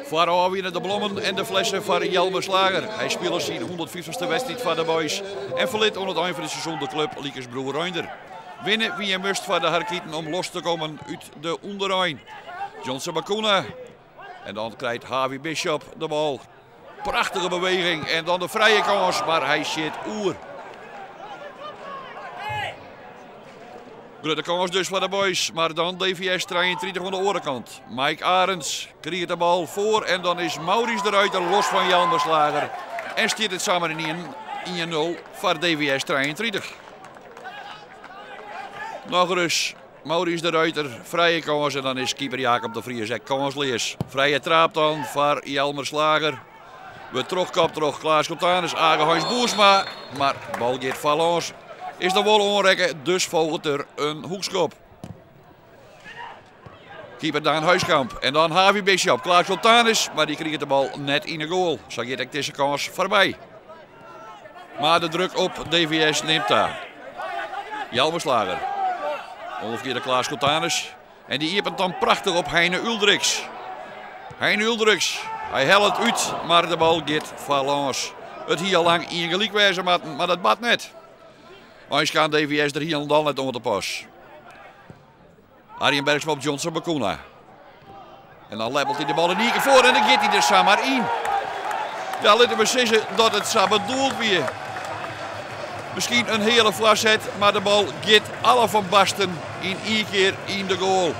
Voor alweer de blommen en de flessen voor Jelmer Slager. Hij speelde zijn 150ste wedstrijd voor de boys en verliet onder het eind van het seizoen de club Liekersbroer Reinder. Winnen wie je must voor de Harkieten om los te komen uit de onderrijn. Johnson Bakuna. En dan krijgt Harvey Bishop de bal. Prachtige beweging en dan de vrije kans, maar hij zit oer. Grote kans dus voor de boys, maar dan DVS 33 aan de overkant. Mike Arends krijgt de bal voor en dan is Maurice de Ruiter los van Jelmer Slager. En staat het samen in 1-0 voor DVS 33. Nog eens Maurice de Ruiter, vrije kans en dan is keeper Jacob de Vries kanslees. Vrije trap dan voor Jelmer Slager. We terug Klaas Cotanus, Agenhuis Boersma, maar de bal gaat valons. Is de wol onrekken, dus volgt er een hoekschop. Keeper Daan Huiskamp en dan Harvey Bishop, Klaas Cotanus, maar die kreeg de bal net in de goal. Zo gaat deze kans voorbij. Maar de druk op DVS neemt daar. Jelmer Slager. Omgekeerde Klaas Cotanus. En die iepent dan prachtig op Heine Uldriks. Heine Uldriks. Hij helpt uit, maar de bal gaat valons. Het hier al lang ingelijk wezen, maar dat bad net. Hij kan DVS er hier dan net onder de pas. Arjen Bergsma op Johnson Bakuna. En dan leppelt hij de bal in één keer voor en dan gaat hij er samen in. Ja, laten we zeggen dat het zo bedoeld weer. Misschien een hele facet, maar de bal gaat alle van Basten in één keer in de goal.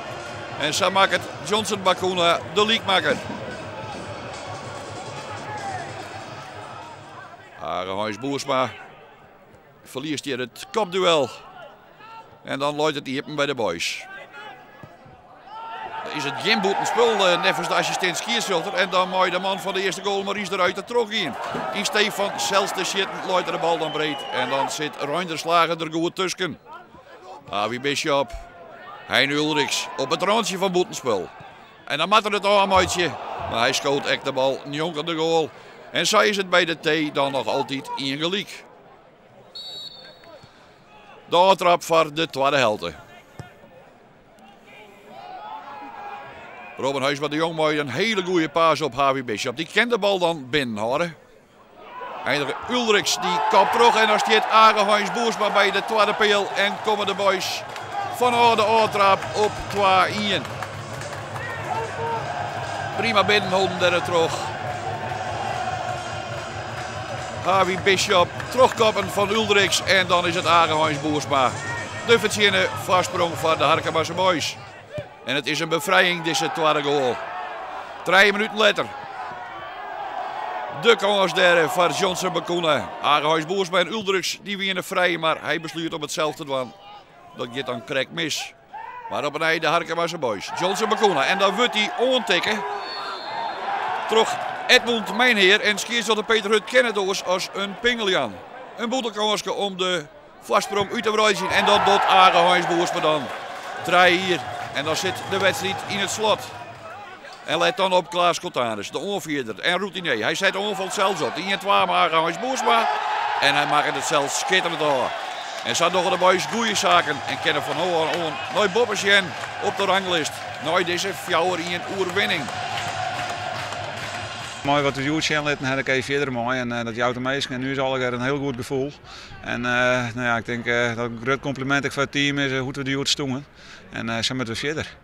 En zo maakt het Johnson Bakuna de leaguemaker. Agenhuis Boersma verliest hier het kopduel. En dan loopt het hier bij de boys. Is het geen boetenspul, nevens de assistent skiersvelder. En dan maakt de man van de eerste goal Maurice de Ruiter terug in. In Stefan Zelste shit loopt de bal dan breed. En dan zit Reinder Slager er goed tussen. Harvey Bishop, Heine Ulriks op het randje van boetenspul. En dan mat er het armuitje. Maar hij schoot echt de bal niet aan de goal. En zo is het bij de T dan nog altijd ingelijk. De aftrap voor de tweede helft. Robin Huisman de Jong maakt een hele goede paas op Harvey Bishop. Die kan de bal dan binnenhouden. Eindelijk Ulriks die kap terug en dan staat Agenhuis Boersma bij de tweede peel. En komen de boys van de aftrap op 2-1. Prima binnenhouden daar terug. Harvey Bishop, terugkoppen van Uldriks en dan is het Agenhuis Boersma. De verzinnen vastsprong van de Harkemasse boys. En het is een bevrijding, deze tweede goal. 3 minuten later. De kans daar voor Johnson Bakuna. Agenhuis Boersma en Uldriks die winnen vrij, maar hij besluit om hetzelfde te doen. Dat gaat dan correct mis. Maar op een einde de Harkemasse boys. Johnson Bakuna en dan wordt hij ontikken. Terug Edmund Mijnheer en skiersvelder Peter Hut kennen dus als een Pingelian. Een boetelkansje om de vastsprong uit te breiden. En dat doet Agenhuis Boersma dan. 3 hier. En dan zit de wedstrijd in het slot. En let dan op Klaas Cotanus, de onvierder en routinier. Hij zet de onval zelfs op. 1-2 maar Agenhuis Boersma. En hij maakt het zelfs schitterend door. En zo doen de boys goede zaken. En kennen van aan nooit Bobbesjen op de ranglijst. Nooit deze 4-1 oerwinning. Mooi wat we Joertje laten heb ik even verder mooi en dat jouwt de meesten en nu is al een heel goed gevoel. En nou ja, ik denk dat een groot compliment voor het team is hoe we de Joert stonden en zo moeten we verder.